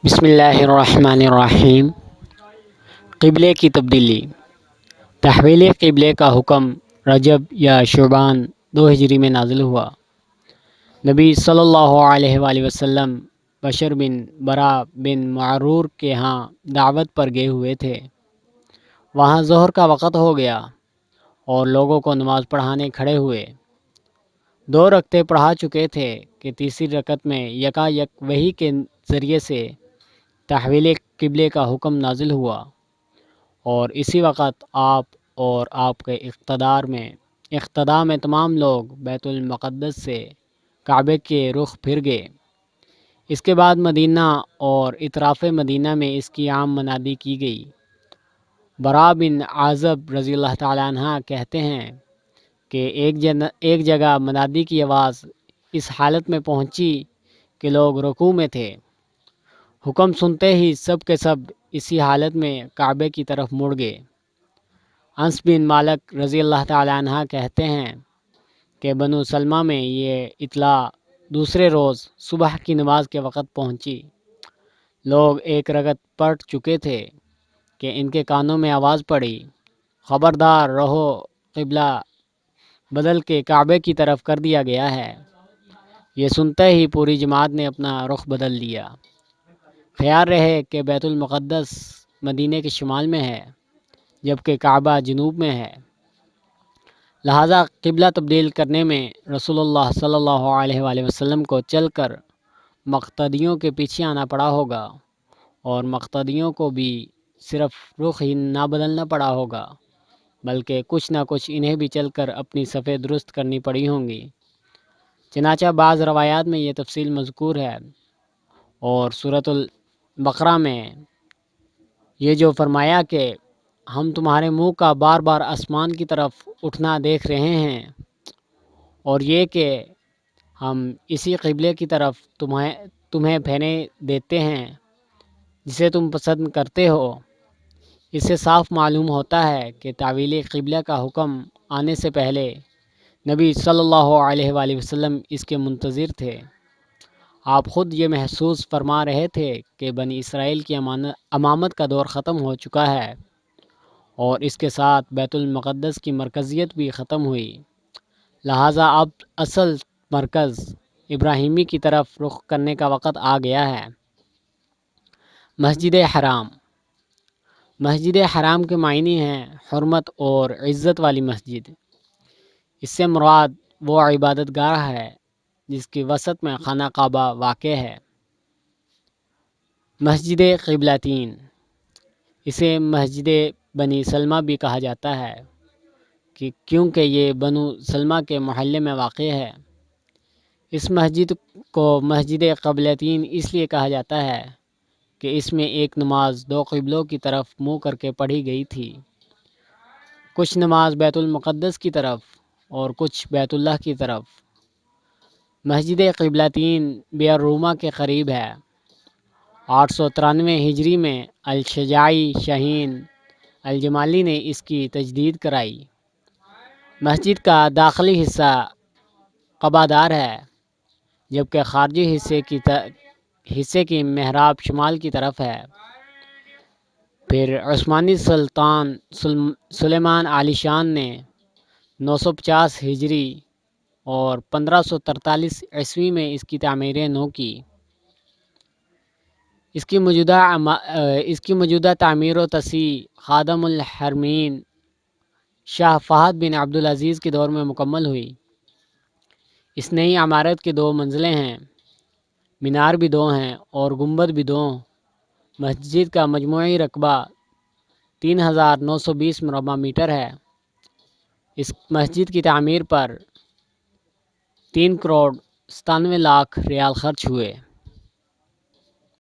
بسم اللہ الرحمن الرحیم۔ قبلے کی تبدیلی۔ تحویل قبلے کا حکم رجب یا شعبان 2 ہجری میں نازل ہوا۔ نبی صلی اللہ علیہ وآلہ وسلم بشر بن برا بن معرور کے ہاں دعوت پر گئے ہوئے تھے۔ وہاں ظہر کا وقت ہو گیا اور لوگوں کو نماز پڑھانے کھڑے ہوئے۔ 2 رکعتیں پڑھا چکے تھے کہ تیسری رکعت میں یکایک وحی کے ذریعے سے تحویل قبلے کا حکم نازل ہوا، اور اسی وقت آپ اور آپ کے اقتداء میں تمام لوگ بیت المقدس سے کعبے کے رخ پھر گئے۔ اس کے بعد مدینہ اور اطراف مدینہ میں اس کی عام منادی کی گئی۔ برا بن عازب رضی اللہ تعالیٰ عنہ کہتے ہیں کہ ایک جگہ منادی کی آواز اس حالت میں پہنچی کہ لوگ رکوع میں تھے۔ حکم سنتے ہی سب کے سب اسی حالت میں کعبے کی طرف مڑ گئے۔ انس بن مالک رضی اللہ تعالیٰ عنہ کہتے ہیں کہ بنو سلمہ میں یہ اطلاع دوسرے روز صبح کی نماز کے وقت پہنچی۔ لوگ 1 رکعت پڑھ چکے تھے کہ ان کے کانوں میں آواز پڑی، خبردار رہو، قبلہ بدل کے کعبے کی طرف کر دیا گیا ہے۔ یہ سنتے ہی پوری جماعت نے اپنا رخ بدل لیا۔ خیال رہے کہ بیت المقدس مدینے کے شمال میں ہے جبکہ کعبہ جنوب میں ہے، لہٰذا قبلہ تبدیل کرنے میں رسول اللہ صلی اللہ علیہ وآلہ وسلم کو چل کر مقتدیوں کے پیچھے آنا پڑا ہوگا، اور مقتدیوں کو بھی صرف رخ ہی نہ بدلنا پڑا ہوگا بلکہ کچھ نہ کچھ انہیں بھی چل کر اپنی صفیں درست کرنی پڑی ہوں گی۔ چنانچہ بعض روایات میں یہ تفصیل مذکور ہے، اور سورۃ البقرہ میں یہ جو فرمایا کہ ہم تمہارے منہ کا بار بار آسمان کی طرف اٹھنا دیکھ رہے ہیں، اور یہ کہ ہم اسی قبلے کی طرف تمہیں پھیرنے دیتے ہیں جسے تم پسند کرتے ہو، اس سے صاف معلوم ہوتا ہے کہ تحویل قبلہ کا حکم آنے سے پہلے نبی صلی اللہ علیہ وآلہ وسلم اس کے منتظر تھے۔ آپ خود یہ محسوس فرما رہے تھے کہ بنی اسرائیل کی امامت کا دور ختم ہو چکا ہے، اور اس کے ساتھ بیت المقدس کی مرکزیت بھی ختم ہوئی، لہٰذا اب اصل مرکز ابراہیمی کی طرف رخ کرنے کا وقت آ گیا ہے۔ مسجد حرام۔ مسجد حرام کے معنی ہیں حرمت اور عزت والی مسجد۔ اس سے مراد وہ عبادت گاہ ہے جس کی وسط میں خانہ کعبہ واقع ہے۔ مسجد قبلتین۔ اسے مسجد بنی سلمہ بھی کہا جاتا ہے کیونکہ یہ بنو سلمہ کے محلے میں واقع ہے۔ اس مسجد کو مسجد قبلتین اس لیے کہا جاتا ہے کہ اس میں ایک نماز 2 قبلوں کی طرف منہ کر کے پڑھی گئی تھی، کچھ نماز بیت المقدس کی طرف اور کچھ بیت اللہ کی طرف۔ مسجد قبلتین بئر رومہ کے قریب ہے۔ 893 ہجری میں الشجاعی شاہین الجمالی نے اس کی تجدید کرائی۔ مسجد کا داخلی حصہ قبہ دار ہے جبکہ خارجی حصے کی محراب شمال کی طرف ہے۔ پھر عثمانی سلطان سلیمان عالی شان نے 950 ہجری اور 1543 عیسوی میں اس کی تعمیر نو کی۔ اس کی موجودہ تعمیر و تصحیح خادم الحرمین شاہ فہد بن عبدالعزیز کے دور میں مکمل ہوئی۔ اس نئی عمارت کی 2 منزلیں ہیں، مینار بھی 2 ہیں اور گنبد بھی 2۔ مسجد کا مجموعی رقبہ 3920 مربع میٹر ہے۔ اس مسجد کی تعمیر پر 3 کروڑ 97 لاکھ ریال خرچ ہوئے۔